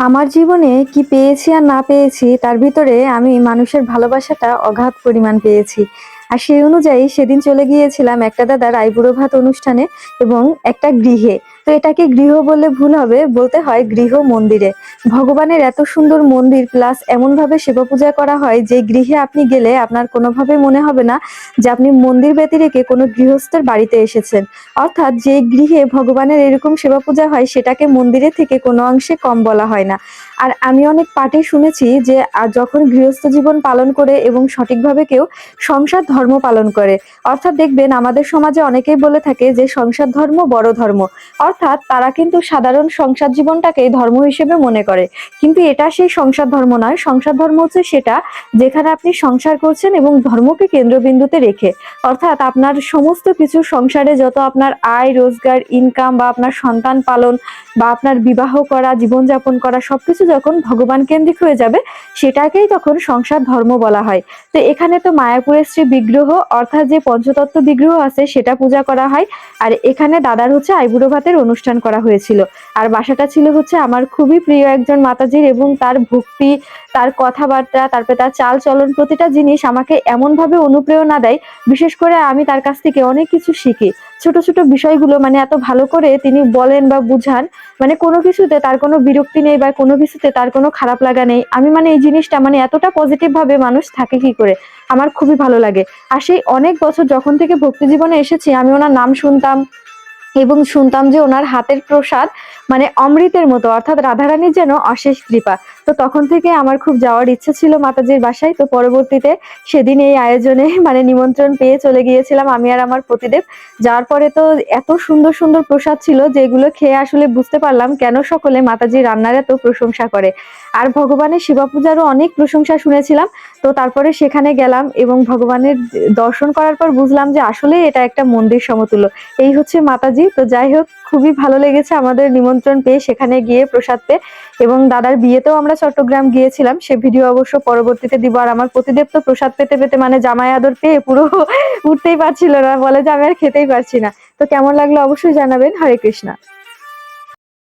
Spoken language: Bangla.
আমার জীবনে কি পেয়েছি আর না পেয়েছি তার ভিতরে আমি মানুষের ভালোবাসাটা অগাধ পরিমাণ পেয়েছি। আর সেই অনুযায়ী সেদিন চলে গিয়েছিলাম একটা দাদার আইবুড়ো ভাত অনুষ্ঠানে এবং একটা গৃহে। তো এটাকে গৃহ বললে ভুল হবে, বলতে হয় গৃহ মন্দিরে। ভগবানের এত সুন্দর মন্দির প্লাস এমনভাবে সেবা পূজা করা হয় যে গৃহে আপনি গেলে আপনার কোনোভাবে মনে হবে না যে আপনি মন্দির ব্যতি রেখে কোনো গৃহস্থের বাড়িতে এসেছেন। অর্থাৎ যে গৃহে ভগবানের এরকম সেবা পূজা হয় সেটাকে মন্দিরের থেকে কোনো অংশে কম বলা হয় না। আর আমি অনেক পাঠে শুনেছি যে যখন গৃহস্থ জীবন পালন করে এবং সঠিকভাবে কেউ সংসার ধর্ম পালন করে, অর্থাৎ দেখবেন আমাদের সমাজে অনেকেই বলে থাকে যে সংসার ধর্ম বড় ধর্ম। অর্থাৎ তারা কিন্তু সাধারণ সংসার জীবনটাকে ধর্ম হিসেবে মনে করে, কিন্তু এটা সেই সংসার ধর্ম নয়। সংসার ধর্ম হচ্ছে সেটা যেখানে আপনি সংসার করছেন এবং ধর্মকে কেন্দ্রবিন্দুতে রেখে। অর্থাৎ আপনার সমস্ত কিছু সংসারে যত আপনার আয় রোজগার ইনকাম বা আপনার সন্তান পালন বা আপনার বিবাহ করা জীবনযাপন করা সবকিছু যখন ভগবান কেন্দ্রিক হয়ে যাবে, সেটাকেই তখন সংসার ধর্ম বলা হয়। তো এখানে তো মায়াপুরের শ্রী বিগ্রহ অর্থাৎ যে পঞ্চতত্ত্ব বিগ্রহ আছে সেটা পূজা করা হয়। আর এখানে দাদার হচ্ছে আইবুড়ো ভাতের অনুষ্ঠান করা হয়েছিল। আর বাসাটা ছিল হচ্ছে আমার খুবই প্রিয় একজন মাতাজির, এবং তার ভক্তি, তার কথাবার্তা, তারপরে তার চাল চলন, প্রতিটা জিনিস আমাকে এমন ভাবে অনুপ্রেরণা দেয়। বিশেষ করে আমি তার কাছ থেকে অনেক কিছু শিখি। ছোট ছোট বিষয়গুলো মানে এত ভালো করে তিনি বলেন বা বুঝান, মানে কোনো কিছুতে তার কোনো বিরক্তি নেই বা কোনো কিছুতে তার কোনো খারাপ লাগা নেই। আমি মানে এই জিনিসটা মানে এতটা পজিটিভ ভাবে মানুষ থাকে কি করে, আমার খুবই ভালো লাগে। আর সেই অনেক বছর যখন থেকে ভক্তি জীবনে এসেছি আমি ওনার নাম শুনতাম এবং শুনতাম যে ওনার হাতের প্রসাদ মানে অমৃতের মতো, অর্থাৎ রাধারানীর যেন অশেষ কৃপা। তো তখন থেকে আমার খুব যাওয়ার ইচ্ছা ছিল মাতাজির বাসায়। তো পরবর্তীতে সেদিন এই আয়োজনে মানে নিমন্ত্রণ পেয়ে চলে গিয়েছিলাম আমি আর আমার পতিদেব। যাওয়ার পরে তো এত সুন্দর সুন্দর প্রসাদ ছিল যেগুলো খেয়ে আসলে বুঝতে পারলাম কেন সকলে মাতাজির রান্নার এত প্রশংসা করে। আর ভগবানের শিবা পূজারও অনেক প্রশংসা শুনেছিলাম। তো তারপরে সেখানে গেলাম এবং ভগবানের দর্শন করার পর বুঝলাম যে আসলে এটা একটা মন্দির সমতুল্য। এই হচ্ছে মাতাজি। তো যাই হোক, খুবই ভালো লেগেছে আমাদের নিমন্ত্রণ পেয়ে, সেখানে গিয়ে প্রসাদ পেয়ে। এবং দাদার বিয়েতেও আমরা চট্টগ্রাম গিয়েছিলাম, সে ভিডিও অবশ্য পরবর্তীতে দিব। আর আমার পতিদেব তো প্রসাদ পেতে পেতে মানে জামাই আদর পেয়ে পুরো উঠতেই পারছিল না, বলে যে আমি আর খেতেই পারছি না। তো কেমন লাগলো অবশ্যই জানাবেন। হরে কৃষ্ণা।